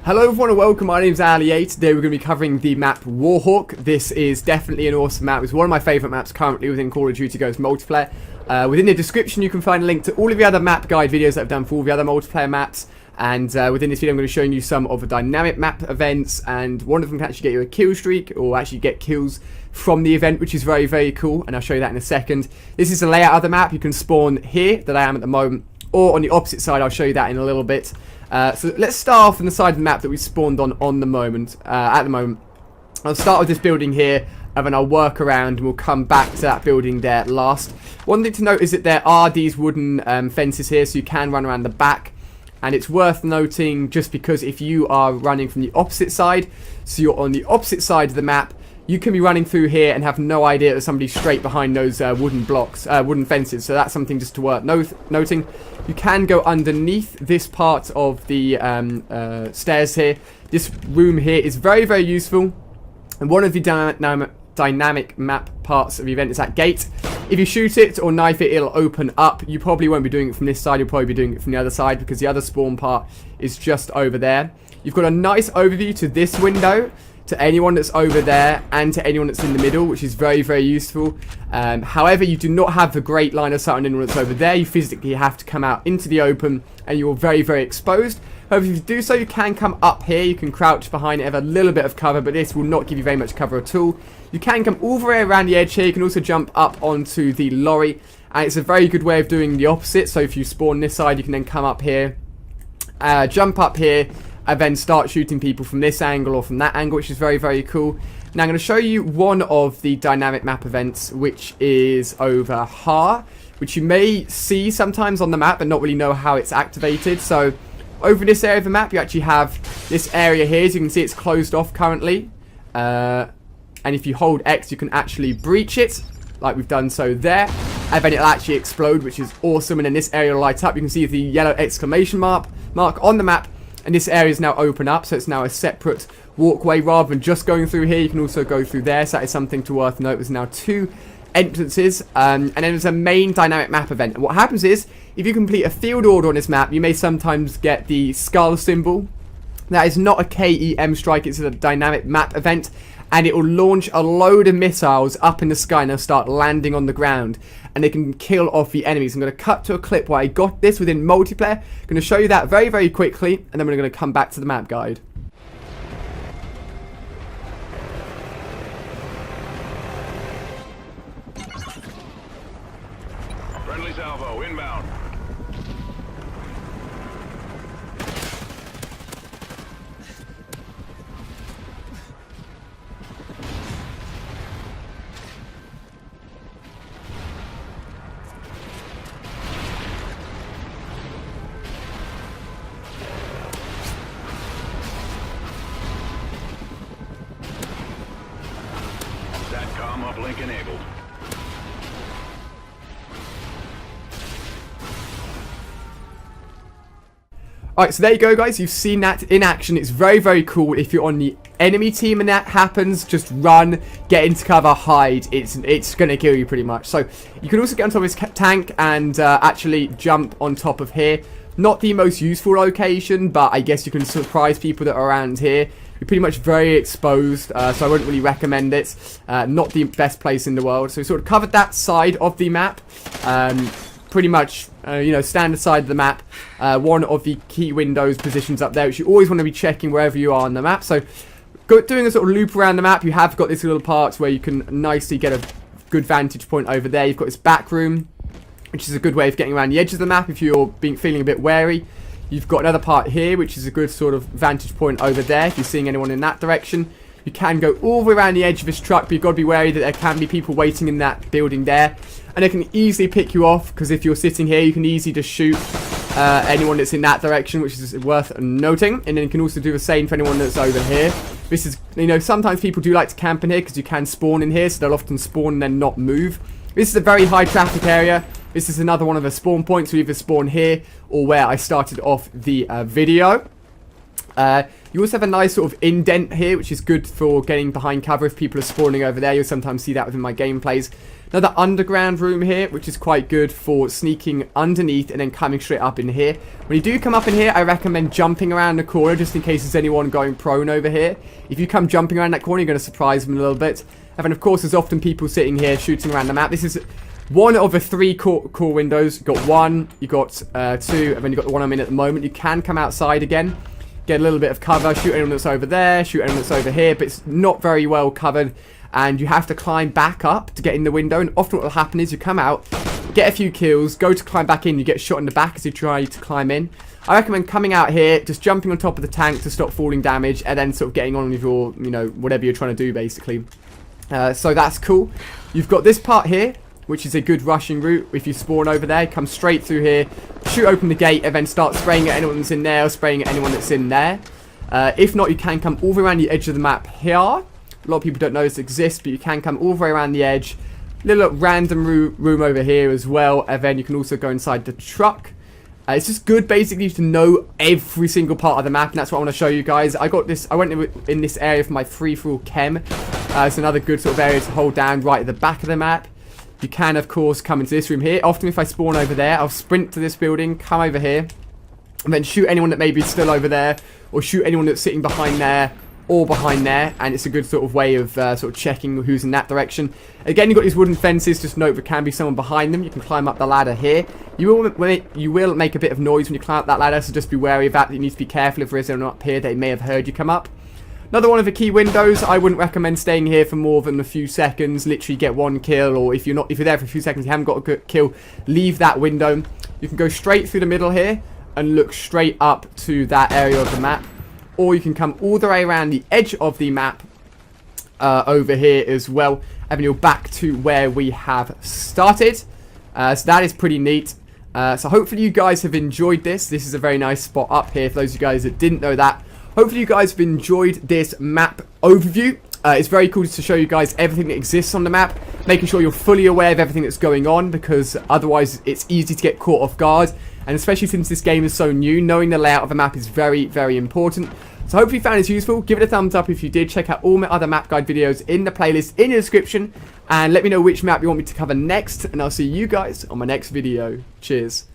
Hello everyone and welcome, my name is Ali8. Today we're going to be covering the map WARHAWK. This is definitely an awesome map. It's one of my favourite maps currently within Call of Duty Ghost multiplayer. Within the description you can find a link to all of the other map guide videos that I've done for all the other multiplayer maps. And within this video I'm going to be showing you some of the dynamic map events, and one of them can actually get you a kill streak or actually get kills from the event, which is very, very cool, and I'll show you that in a second. This is the layout of the map. You can spawn here, that I am at the moment, or on the opposite side. I'll show you that in a little bit. So let's start off on the side of the map that we spawned on the moment. At the moment, I'll start with this building here, and then I'll work around and we'll come back to that building there last. One thing to note is that there are these wooden fences here, so you can run around the back. And it's worth noting, just because if you are running from the opposite side, so you're on the opposite side of the map, you can be running through here and have no idea that somebody's straight behind those wooden fences. So that's something just to worth noting. You can go underneath this part of the stairs here. This room here is very, very useful. And one of the dynamic map parts of the event is that gate. If you shoot it or knife it, it'll open up. You probably won't be doing it from this side. You'll probably be doing it from the other side, because the other spawn part is just over there. You've got a nice overview to this window, to anyone that's over there, and to anyone that's in the middle, which is very, very useful. However, you do not have the great line of sight on anyone that's over there. You physically have to come out into the open, and you're very, very exposed. However, if you do so, you can come up here. You can crouch behind it, have a little bit of cover, but this will not give you very much cover at all. You can come all the way around the edge here. You can also jump up onto the lorry, and it's a very good way of doing the opposite. So if you spawn this side, you can then come up here, jump up here, and then start shooting people from this angle or from that angle, which is very, very cool. Now I'm going to show you one of the dynamic map events, which is over WARHAWK, which you may see sometimes on the map but not really know how it's activated. So over this area of the map, you actually have this area here. As you can see, it's closed off currently. And if you hold X, you can actually breach it, like we've done so there. And then it'll actually explode, which is awesome. And then this area will light up. You can see the yellow exclamation mark on the map. And this area is now open up, so it's now a separate walkway. Rather than just going through here, you can also go through there. So that is something to worth note. There's now two entrances, and then there's a main dynamic map event. And what happens is, if you complete a field order on this map, you may sometimes get the skull symbol. That is not a KEM strike, it's a dynamic map event, and it will launch a load of missiles up in the sky, and they'll start landing on the ground, and they can kill off the enemies. I'm going to cut to a clip where I got this within multiplayer. I'm going to show you that very, very quickly, and then we're going to come back to the map guide. Friendly salvo inbound. SATCOM uplink enabled. Alright, so there you go, guys. You've seen that in action. It's very, very cool. If you're on the enemy team and that happens, just run, get into cover, hide. It's going to kill you pretty much. So you can also get on top of this tank and actually jump on top of here. Not the most useful location, but I guess you can surprise people that are around here. You're pretty much very exposed, so I wouldn't really recommend it. Not the best place in the world. So we sort of covered that side of the map. Pretty much, you know, standard side of the map. One of the key windows positions up there, which you always want to be checking wherever you are on the map. So doing a sort of loop around the map, you have got this little part where you can nicely get a good vantage point over there. You've got this back room, which is a good way of getting around the edge of the map if you're feeling a bit wary. You've got another part here, which is a good sort of vantage point over there if you're seeing anyone in that direction. You can go all the way around the edge of this truck, but you've got to be wary that there can be people waiting in that building there. And they can easily pick you off, because if you're sitting here, you can easily just shoot anyone that's in that direction, which is worth noting. And then you can also do the same for anyone that's over here. This is, you know, sometimes people do like to camp in here, because you can spawn in here, so they'll often spawn and then not move. This is a very high traffic area. This is another one of the spawn points. We either spawn here or where I started off the video. You also have a nice sort of indent here, which is good for getting behind cover if people are spawning over there. You'll sometimes see that within my gameplays. Another underground room here, which is quite good for sneaking underneath and then coming straight up in here. When you do come up in here, I recommend jumping around the corner just in case there's anyone going prone over here. If you come jumping around that corner, you're going to surprise them a little bit. And then, of course, there's often people sitting here shooting around the map. This is one of the 3 core windows. You've got 1, you've got 2, and then you've got the one I'm in at the moment. You can come outside again, get a little bit of cover, shoot anyone that's over there, shoot anyone that's over here, but it's not very well covered, and you have to climb back up to get in the window. And often what will happen is you come out, get a few kills, go to climb back in, you get shot in the back as you try to climb in. I recommend coming out here, just jumping on top of the tank to stop falling damage, and then sort of getting on with your, you know, whatever you're trying to do, basically. So that's cool. You've got this part here, which is a good rushing route. If you spawn over there, come straight through here, shoot open the gate, and then start spraying at anyone that's in there, or spraying at anyone that's in there. If not, you can come all the way around the edge of the map here. A lot of people don't know this exists, but you can come all the way around the edge. Little random room over here as well, and then you can also go inside the truck. It's just good basically to know every single part of the map, and that's what I want to show you guys. I went in this area for my free-for-all chem. It's another good sort of area to hold down right at the back of the map. You can, of course, come into this room here. Often if I spawn over there, I'll sprint to this building, come over here, and then shoot anyone that may be still over there, or shoot anyone that's sitting behind there, or behind there, and it's a good sort of way of sort of checking who's in that direction. Again, you've got these wooden fences. Just note there can be someone behind them. You can climb up the ladder here. You will make a bit of noise when you climb up that ladder, so just be wary of that. You need to be careful if there is anyone up here. They may have heard you come up. Another one of the key windows. I wouldn't recommend staying here for more than a few seconds. Literally get 1 kill, or if you're there for a few seconds, you haven't got a good kill, leave that window. You can go straight through the middle here and look straight up to that area of the map, or you can come all the way around the edge of the map over here as well, and then you're back to where we have started. So that is pretty neat. So hopefully you guys have enjoyed this. This is a very nice spot up here for those of you guys that didn't know that. Hopefully you guys have enjoyed this map overview. It's very cool to show you guys everything that exists on the map, making sure you're fully aware of everything that's going on, because otherwise it's easy to get caught off guard. And especially since this game is so new, knowing the layout of a map is very, very important. So hopefully you found this useful. Give it a thumbs up if you did. Check out all my other map guide videos in the playlist in the description. And let me know which map you want me to cover next. And I'll see you guys on my next video. Cheers.